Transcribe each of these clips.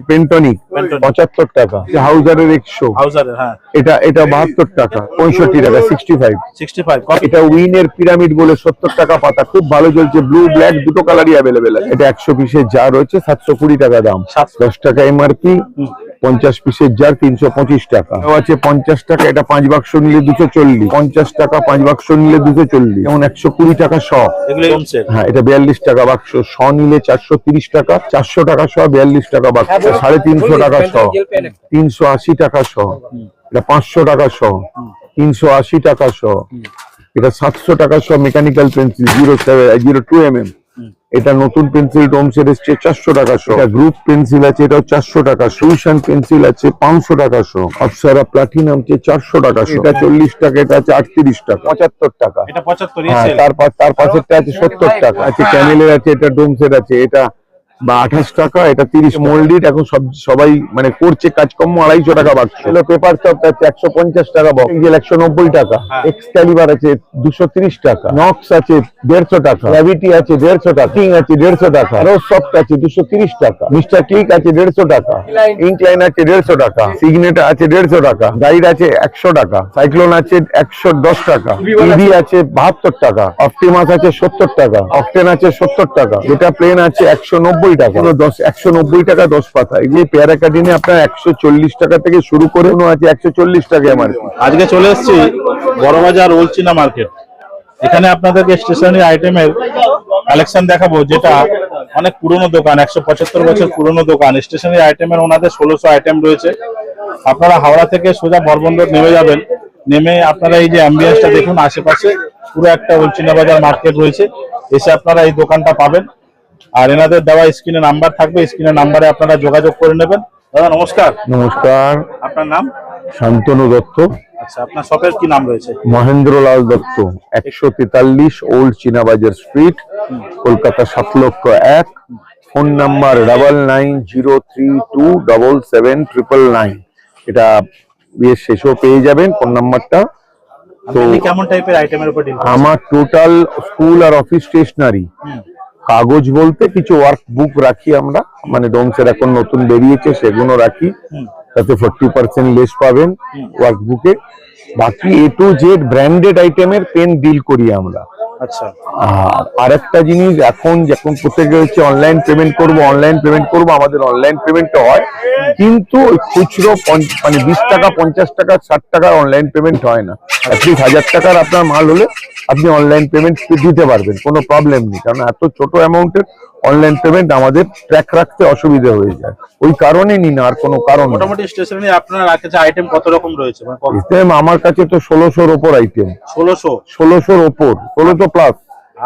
পেন্টনিক 75 টাকা, হাউজারের 100, এটা 72 টাকা, 65 টাকা, 65। এটা উইনের পিরামিড বলে 70 টাকা পাতা, খুব ভালো চলছে, ব্লু ব্ল্যাক দুটো কালারই অ্যাভেলেবেল আছে। এটা 100 পিসের যা রয়েছে 720 টাকা দাম, 10 টাকা এমআরপি, 50 পিসের জার 325 টাকা আছে। 50 টাকা, এটা 5 বাক্স নিলে 240, 50 টাকা 5 বাক্স নিলে 240, যেমন 120 টাকা শ। হ্যাঁ, এটা 42 টাকা বাক্স, শ নিলে 430 টাকা, 400 টাকা শ, 42 টাকা বাক্স, 350 টাকা শ, 380 টাকা শ, এটা 500 টাকা শ, 380 টাকা শ, এটা 700 টাকা শ। মেকানিক্যাল পেন্সিল 02 mm, এটা নতুন পেন্সিল ডোমসের এসছে 400 টাকা শ। এটা গ্রুপ পেন্সিল আছে, এটাও 400 টাকা শ। সুশান পেন্সিল আছে 500 টাকা শ। অপসারা প্লাটিনাম আছে 400 টাকা শ। এটা 40 টাকা, এটা আছে 38 টাকা, 75 টাকা। হ্যাঁ, তার পাশেরটা আছে 70 টাকা আছে। ক্যামেলের আছে, এটা ডোমসের আছে, এটা 28 টাকা, এটা 30। মোল্ডিড এখন সবাই মানে করছে কাজকর্ম, 250 টাকা বাক্স। পেপার সফট আছে 150 টাকা বক্স, 190 টাকা। এক্সক্যালিবার আছে 230 টাকা, নক্স আছে 150 টাকা, গ্র্যাভিটি আছে 150 টাকা, কিং আছে 150 টাকা, রোজ সফট আছে 230 টাকা, মিস্টার ক্লিক আছে 150 টাকা, ইনক্লাইন আছে 150 টাকা, সিগনেটা আছে 150 টাকা, গাইড আছে 100 টাকা, সাইক্লোন আছে 110 টাকা, ইভি আছে 72 টাকা, অপটিমাস আছে 70 টাকা, অকটেন আছে 70 টাকা, যেটা প্লেন আছে 190 টাকা, 190 টাকা 10 পাতা। এগুলি পেয়ার একাডেমি আপনার 140 টাকা থেকে শুরু করে আছে 140 টাকা আমার। আজকে চলে এসেছি বড়বাজার ওলচিনা মার্কেট। এখানে আপনাদেরকে স্টেশনারি আইটেমের কালেকশন দেখাবো, যেটা অনেক পুরনো দোকান, 175 বছর পুরনো দোকান। স্টেশনারি আইটেমের ওনাদের 1600 আইটেম রয়েছে। আপনারা হাওড়া থেকে সোজা বরবন্দর নেমে যাবেন, নেমে আপনারা এই যে অ্যাম্বিয়েন্সটা দেখুন, আশেপাশে পুরো একটা ওলচিনা বাজার মার্কেট রয়েছে। এসে আপনারা এই দোকানটা পাবেন। আর এনাদের দেওয়া স্ক্রিনে নাম্বার থাকবে, স্ক্রিনের নাম্বারে আপনারা যোগাযোগ করে নেবেন। দাদা নমস্কার। নমস্কার। আপনার নাম? শান্তনু দত্ত। আচ্ছা, আপনার শপের কি নাম রয়েছে? Mahendralal Dutta, 143 old Chinabazar street, Kolkata 7,01,000। Phone number 9903277999। এটা শেষও পেয়ে যাবেন ফোন নাম্বারটা। তো কেমন টাইপের আইটেমের উপর ডিল? আমার টোটাল স্কুল আর অফিস স্টেশনারি, কাগজ বলতে কিছু ওয়ার্ক বুক রাখি আমরা, মানে ডোমসের এখন নতুন বেরিয়েছে সেগুলো রাখি, তাতে 40% লেস পাবেন ওয়ার্ক বুকে। বাকি A to Z ব্র্যান্ডেড আইটেমের পেন ডিল করি আমরা। আচ্ছা, আর একটা জিনিস, এখন যখন প্রত্যেকে হচ্ছে অনলাইন পেমেন্ট করব, আমাদের অনলাইন পেমেন্ট হয়, কিন্তু খুচরো মানে 20 টাকা 50 টাকা 60 টাকার অনলাইন পেমেন্ট হয় না। অ্যাটলিস্ট 1000 টাকার আপনার মাল হলে আপনি অনলাইন পেমেন্ট দিতে পারবেন, কোনো প্রবলেম নেই। কারণ এত ছোট অ্যামাউন্টের অনলাইন পেমেন্ট আমাদের ট্র্যাক রাখতে অসুবিধা হয়ে যায়, ওই কারণে নি না, আর কোনো কারণ। মোটামুটি স্টেশনারি আপনার কাছে আইটেম কত রকম রয়েছে? আমার কাছে তো 1600-র ওপর আইটেম। 1600-র ওপর, 1600 প্লাস।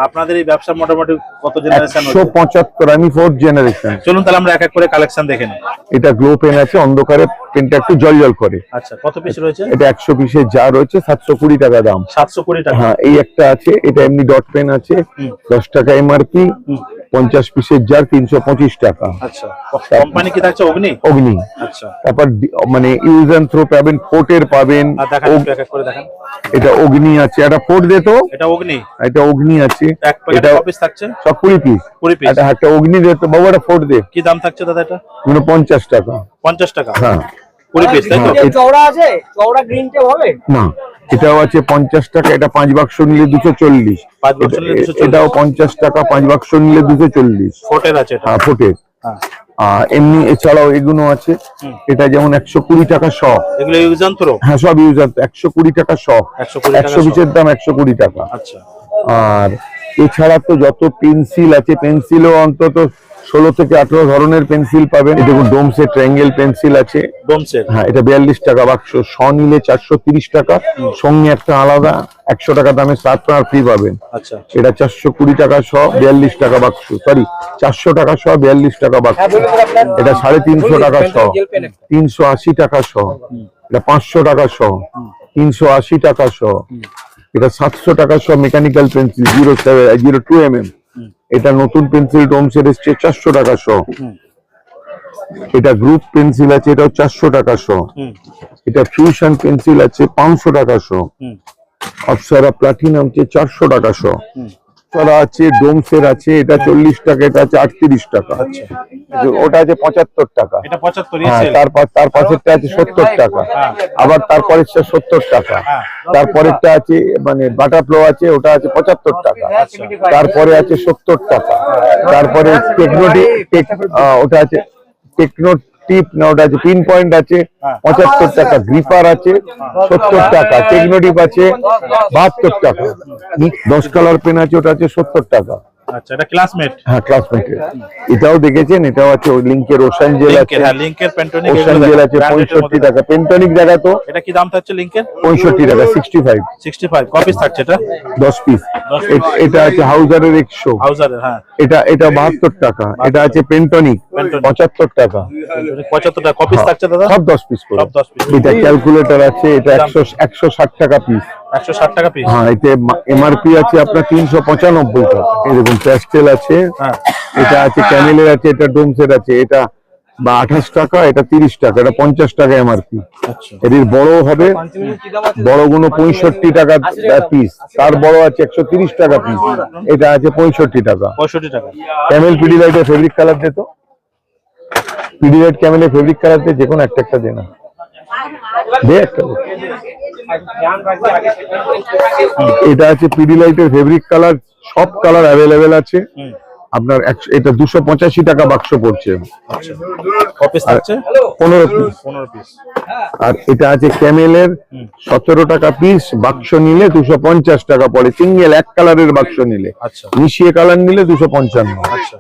আপনাদের এই ব্যবসা মোটামুটি কত জেনারেশন? 175, আমি 4th জেনারেশন। চলুন তাহলে আমরা এক এক করে কালেকশন দেখে নিই। এটা গ্লো পেন আছে, অন্ধকারে পেনটা একটু জল করে। আচ্ছা, কত পিস রয়েছে? এটা 100 পিসের যা রয়েছে 720 টাকা দাম। 720 টাকা? হ্যাঁ, এই একটা আছে, এটা এমনি ডট পেন আছে, 10 টাকা এমআরপি, 50 পিসের জার 325 টাকা। আচ্ছা, কোম্পানি কি থাকছে? অগ্নি। আচ্ছা, তারপর মানে ইউজ এন্ড থ্রো পাবেন, ফোর্টের পাবেন। এক এক করে দেখান। এটা অগ্নি আছে, এটা ফোর্ট দে তো। এটা অগ্নি আছে, এটা পিস থাকছে সব 20 পিস। এটা একটা অগ্নি দে তো বাবু, এটা ফোর্ট দে। কি দাম থাকছে দাদা এটা? 50 টাকা। 50 টাকা? হ্যাঁ, 20 পিস তাই তো? চওড়া আছে, চওড়া গ্রিন টেপ হবে না? এটাও আছে 50 টাকা, এটা 5 বাক্স নিলে 240। 5 বাক্স নিলে 240। এটাও 50 টাকা, 5 বাক্স নিলে 240। ফোর্টের আছে এটা? হ্যাঁ, ফোর্টের। এমনি এছাড়াও এগুলো আছে, এটা যেমন 120 টাকা শ। এগুলো ইউজ এন্ড থ্রো? হ্যাঁ, সব ইউজ এন্ড, 120 টাকা শ। 100 পিসের দাম 120 টাকা। আচ্ছা, আর এছাড়া তো যত পেন্সিল আছে, পেন্সিলও অন্তত 16 থেকে 18 ধরনের পেন্সিল পাবেন। দেখুন, ডোমসের ট্রায়াঙ্গেল পেন্সিল আছে। ডোমসের? হ্যাঁ, এটা 42 টাকা বাক্স, শ নিলে 430 টাকা, সঙ্গে একটা আলাদা 100 টাকা দামের সার্ফনার ফ্রি পাবেন। আচ্ছা, এটা 420 টাকা শ, 42 টাকা বাক্স, সরি 400 টাকা শ, 42 টাকা বাক্স। এটা 350 টাকা শ, 380 টাকা শ। এটা 500 টাকা শ, 380 টাকা শ। এটা 700 টাকা শ। মেকানিক্যাল পেন্সিল 02 mm, এটা নতুন পেন্সিল ডোমসের এসছে 400 টাকা শ। এটা গ্রুপ পেন্সিল আছে, এটাও 400 টাকা শ। এটা ফিউশন পেন্সিল আছে 500 টাকা শ। অপসারা প্লাটিনাম 400 টাকা শ। করা আছে, ডোমসের আছে, এটা 40 টাকা, এটা আছে 38 টাকা, ওটা আছে 75 টাকা, এটা 75 হ্যাঁ, এসএল। তার পাশেরটা আছে 70 টাকা, আবার তারপরেরটা 70 টাকা, তারপরেরটা আছে মানে বাটারফ্লো আছে, ওটা আছে 75 টাকা, তারপরে আছে 70 টাকা, তারপরে ওটা আছে টেকনো টিপ না, ওটা আছে পিন পয়েন্ট আছে 75 টাকা, গ্রিপার আছে 70 টাকা, টেকনোটিপ আছে 72 টাকা, 10 কালার পেন আছে, ওটা আছে 70 টাকা। আচ্ছা, এটা ক্লাসমেট। হ্যাঁ, ক্লাসমেট। এটাও দেখেছেন, এটাও আছে লিংকের ওশান জেল আছে, হ্যাঁ, লিংকের পেন্টনিক ওশান জেল আছে 65 টাকা, পেন্টনিক দেখা তো এটা কি দাম থাকছে লিংকের? 65 টাকা, 65 কপিস থাকছে এটা 10 পিস। এটা আছে হাউজারের 100, হাউজারের, হ্যাঁ, এটা 72 টাকা, এটা আছে পেন্টনিক 75 টাকা, 75 টাকা কপিস থাকছে দাদা, সব 10 পিস করে। সব 10 পিস। এটা ক্যালকুলেটর আছে, এটা 160 টাকা পিস। 160 টাকা পিস। হ্যাঁ, এতে এমআরপি আছে আপনার 395 টাকা। এই দেখুন প্যাস্টেল আছে, হ্যাঁ, এটা আছে ক্যামেলের আছে, এটা ডোমসের আছে, এটা 28 টাকা, এটা 30 টাকা, এটা 50 টাকা এমআরপি। আচ্ছা, এর বড় হবে, বড়গুলো 65 টাকা পিস, তার বড় আছে 130 টাকা পিস, এটা আছে 65 টাকা। 65 টাকা। ক্যামেল পিডিলাইটের ফেব্রিক কালার দে তো, পিডিলাইট ক্যামেলের ফেব্রিক কালার দে, যে কোনো একটা দে না, দে একটা দে। এটা আছে পিডিলাইটের ফেব্রিক কালার, সব কালার অ্যাভেলেবেল আছে আপনার। এটা 285 টাকা বাক্স পড়ছে, কপিস থাকছে 15 পিস। 15 পিস। আর এটা আছে ক্যামেলের 17 টাকা পিস, বাক্স নিলে 250 টাকা পড়ে, সিঙ্গেল এক কালারের বাক্স নিলে। আচ্ছা, মিশিয়ে কালার নিলে 255। আচ্ছা,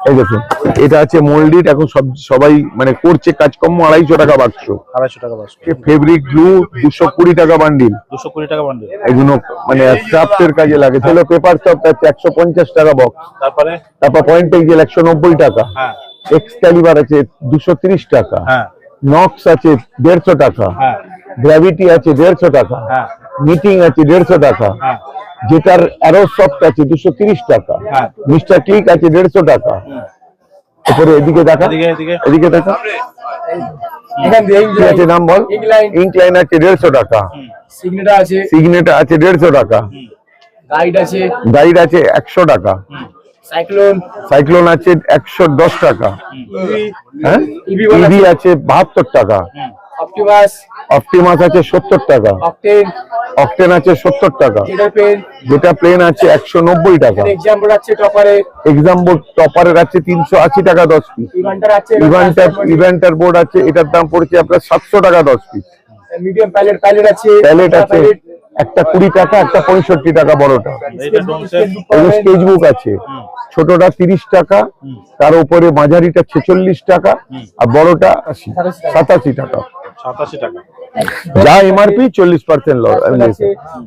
এই দেখুন, এটা আছে মোল্ডিড, এখন সবাই মানে করছে কাজকর্ম, 250 টাকা বাক্স। 250 টাকা বাক্স। ফেব্রিক গ্লু 220 টাকা বান্ডিল, 220 টাকা বান্ডেল। এগুলো মানে ক্রাফটের কাজে লাগে। তাহলে পেপার সফট আছে 150 টাকা বক্স, তারপর পয়েন্ট পেন্সিল 190 টাকা, হ্যাঁ, এক্সক্যালিবার আছে 230 টাকা, হ্যাঁ, নক্স আছে 150 টাকা, হ্যাঁ, গ্র্যাভিটি আছে 150 টাকা, হ্যাঁ, মিটিং আছে 150 টাকা, হ্যাঁ, যেটার অ্যারো সফট আছে 230 টাকা, হ্যাঁ, মিস্টার ক্লিক আছে 150 টাকা। এরপরে এদিকে দেখা, এদিকে দেখা, কি আছে নাম বল, ইনক্লাইন আছে 150 টাকা, সিগনেটার আছে, সিগনেটার আছে 150 টাকা, গাইড আছে, গাইড আছে 100 টাকা, সাইক্লোন আছে 110 টাকা, হ্যাঁ, ইভি আছে 72 টাকা, অপটিমাস আছে 70 টাকা, অকটেন আছে 70 টাকা, যেটা প্লেন আছে 190 টাকা, এক্সাম্পল টপারের আছে 380 টাকা 10 পিস, ইভেন্টার বোর্ড আছে, এটার দাম পড়ছে আপনার 700 টাকা 10 পিস, মিডিয়াম প্যালেট আছে, প্যালেট আছে একটা 20 টাকা, একটা 65 টাকা বড়টা, স্কেচ বুক আছে, ছোটটা 30 টাকা, তার উপরে মাঝারিটা 46 টাকা, আর বড়টা 87 টাকা। 87 টাকা যা এমআরপি 40% লস।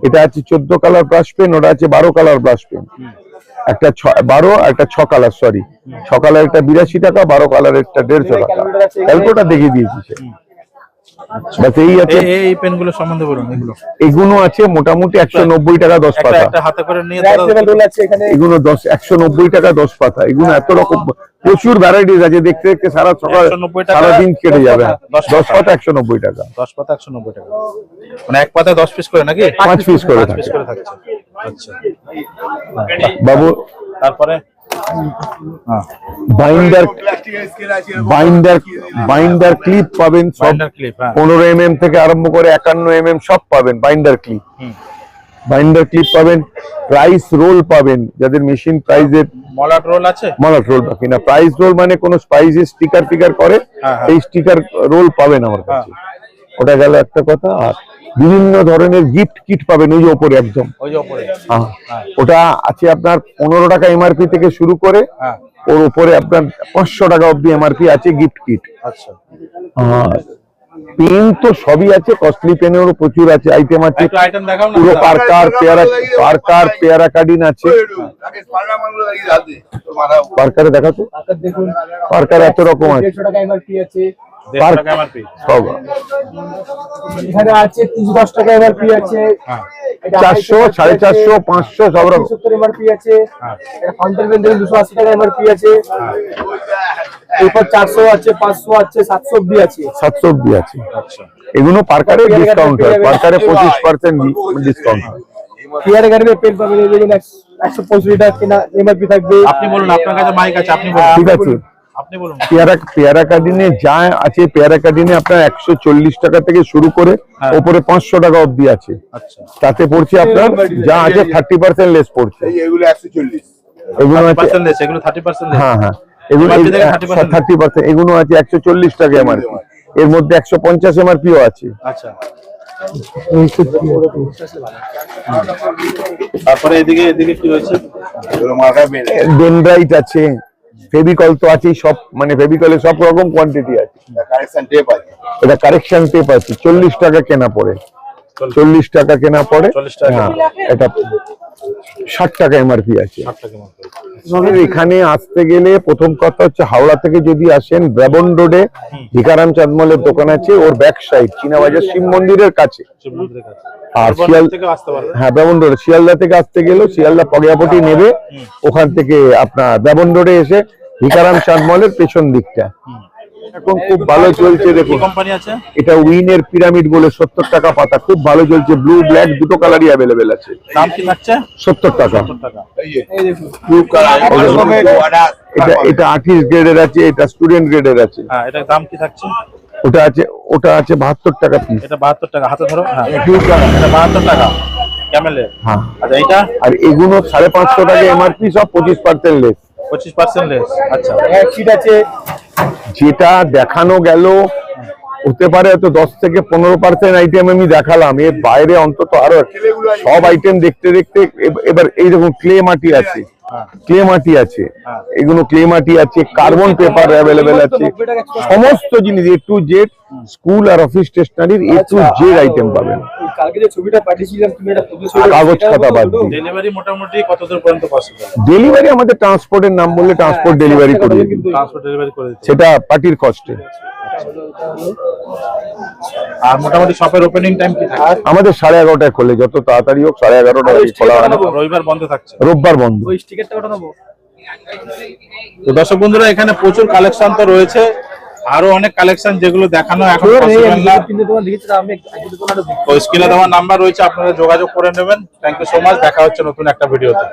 এটা আছে 14 কালার ব্রাশ পেন, ওটা আছে 12 কালার ব্রাশ পেন, একটা 12 একটা 6 কালার, সরি 6 কালার একটা 82 টাকা, 12 কালার একটা 150 টাকা। ক্যালকুলেটর দেখিয়ে দিয়েছি সে। বাস এই আছে। এই পেনগুলো সম্বন্ধে বলুন। এগুলো আছে মোটামুটি 190 টাকা 10 পাতা, একটা হাতে করে নিয়ে এগুলো 190 টাকা 10 পাতা, এগুলো এত রকম প্রচুর ভ্যারাইটিস আছে, দেখতে দেখতে সারা সকাল সারা দিন কেটে যাবে। 10 পাতা 190 টাকা, 10 পাতা 190 টাকা, মানে এক পাতায় 10 পিস করে নাকি? 5 পিস করে 5 পিস করে থাকছে। আচ্ছা বাবু, তারপরে বাইন্ডার ক্লিপ পাবেন সব, বাইন্ডার ক্লিপ, 15 mm থেকে আরম্ভ করে 51 mm সব পাবেন বাইন্ডার ক্লিপ। বাইন্ডার ক্লিপ পাবেন, প্রাইস রোল পাবেন, যাদের মেশিন প্রাইজের মলাট রোল আছে, মলাট রোল বাকি না, প্রাইস রোল মানে কোন স্পাইসের স্টিকার ফিকার করে, এই স্টিকার রোল পাবেন আমার কাছে। ওটা গেল একটা কথা। আর বিভিন্ন ধরনের গিফট কিট পাবেন ওই যে উপরে একদম, ওই যে উপরে, ওটা আছে আপনার 15 টাকা এমআরপি থেকে শুরু করে, ওর উপরে আপনার 500 টাকা অবধি এমআরপি আছে গিফট কিট। আচ্ছা, পেন তো সবই আছে, কস্টলি পেনেরও প্রচুর আছে, আইটেম আছে, আইটেম দেখাও না। পুরো পার্কার পেয়ারা কার্ডিন আছে, পার্কারে দেখা তো, পার্কার এত রকম আছে, সব এখানে আছে 310 টাকা এমআরপি আছে, 400 450 500 সব রকম 70 এমআরপি আছে, এটা ফাউন্টেন পেন 280 টাকা এমআরপি আছে, এরপর 400 আছে, 500 আছে, 700 অবধি আছে, 700 অবধি আছে। আচ্ছা, এগুলো পার্কারে ডিসকাউন্ট হয়, পার্কারে 25% ডিসকাউন্ট হয়। পিয়ারে গাড়ি পেন পাবেন, এই দেখুন 165 টাকা কেনা এমআরপি থাকবে। আপনি বলুন, আপনার কাছে মাইক আছে, আপনি বলুন। ঠিক আছে, আপনি বলুন। পেয়ারা কাটিনে যা আছে, পেয়ারা কাটিনে আপনার 140 টাকা থেকে শুরু করে উপরে 500 টাকা অবধি আছে। আচ্ছা, তাতে পড়ছে আপনার যা আছে 30% লেস পড়ছে। এগুলো 140, এগুলো আছে 30% লেস, এগুলো 30% লেস। হ্যাঁ, এগুলো 30%, এগুলো আছে 140 টাকা এমআরপি, এর মধ্যে 150 এমআরপিও আছে। আচ্ছা, তারপরে এদিকে কি রয়েছে? এগুলো মাথায় বেড়ে ডেনড্রাইট আছে, ফেভিকল তো আছেই, সব মানে ফেভিকলের সব রকম কোয়ান্টিটি আছে। কারেকশন টেপ আছে। এটা কারেকশন টেপ আছে, 40 টাকা কেনা পড়ে, 40 টাকা কেনা পড়ে। 40 টাকা। হ্যাঁ, এটা 60 টাকা এমআরপি আছে। 60 টাকা মতো। এখানে আসতে গেলে প্রথম কথা হচ্ছে হাওড়া থেকে যদি আসেন, ব্রাবন রোডে ভিকারাম চাঁদমলের দোকান আছে, ওর ব্যাক সাইড চীনাবাজার শিব মন্দিরের কাছে। শিবমন্দিরের কাছে। আর শিয়ালদা থেকে আসতে পারবে। হ্যাঁ, ব্রাবন রোড, শিয়ালদা থেকে আসতে গেলেও শিয়ালদা পগিয়াপটি নেবে, ওখান থেকে আপনার ব্রাবন রোডে এসে ভিকারাম চাঁদমলের পেছন দিকটা এখন খুব ভালো চলছে। কি দেখুন, কোম্পানি আছে? এটা উইনের পিরামিড বলে 70 টাকা পাতা, খুব ভালো চলছে, ব্লু ব্ল্যাক দুটো কালারই অ্যাভেলেবেল আছে। দাম কি থাকছে? 70 টাকা। 70 টাকা। ব্লু কালার, এটা আর্টিস্ট গ্রেডের আছে, এটা স্টুডেন্ট গ্রেডের আছে। হ্যাঁ, এটার দাম কি থাকছে? ওটা আছে 72 টাকা পিস। এটা 72 টাকা, হাতে ধরো। হ্যাঁ, এটা 72 টাকা ক্যামেলের। হ্যাঁ, আচ্ছা, এইটা আর এগুলো 550 টাকা এমআরপি, সব 25% লেস। 25% লেস। আচ্ছা, এক শীট আছে। যেটা দেখানো গেল হতে পারে হয়তো 10 থেকে 15% আইটেম আমি দেখালাম, এর বাইরে অন্তত আরো সব আইটেম দেখতে দেখতে এবার এই দেখুন ক্লে মাটি আছে, ক্লে মাটি আছে, এগুলো ক্লে মাটি আছে, কার্বন পেপার অ্যাভেলেবেল আছে, সমস্ত জিনিস A to Z স্কুল আর অফিস স্টেশনারির A to Z আইটেম পাবেন। কালকে যে ছবিটা পাঠিয়েছিলাম তুমি এটা কাগজ খাতা বাদ দিয়ে ডেলিভারি মোটামুটি কত দূর পর্যন্ত পসিবল? ডেলিভারি আমাদের ট্রান্সপোর্টের নাম বললে ট্রান্সপোর্ট ডেলিভারি করে দিই, ট্রান্সপোর্ট ডেলিভারি করে দিতে। সেটা পার্টির কস্টে। আর মোটামুটি শপের ওপেনিং টাইম কি থাকে? আমাদের 11:30টায় খোলে, যত তাড়াতাড়ি হোক 11:30টায় খোলা হয়, রবিবার বন্ধ থাকছে। রোববার বন্ধ। ওই স্টিকারটা ওটা নেবো। তো দর্শক বন্ধুরা, এখানে প্রচুর কালেকশন তো রয়েছে, আরো অনেক কালেকশন যেগুলো দেখানো এখন পসিবল না। কিন্তু তোমার লিখেছে আমি একটু তোমার তো স্ক্রিনে দেওয়া নাম্বার রয়েছে, আপনারা যোগাযোগ করে নেবেন। থ্যাংক ইউ সো মাচ, দেখা হচ্ছে নতুন একটা ভিডিওতে।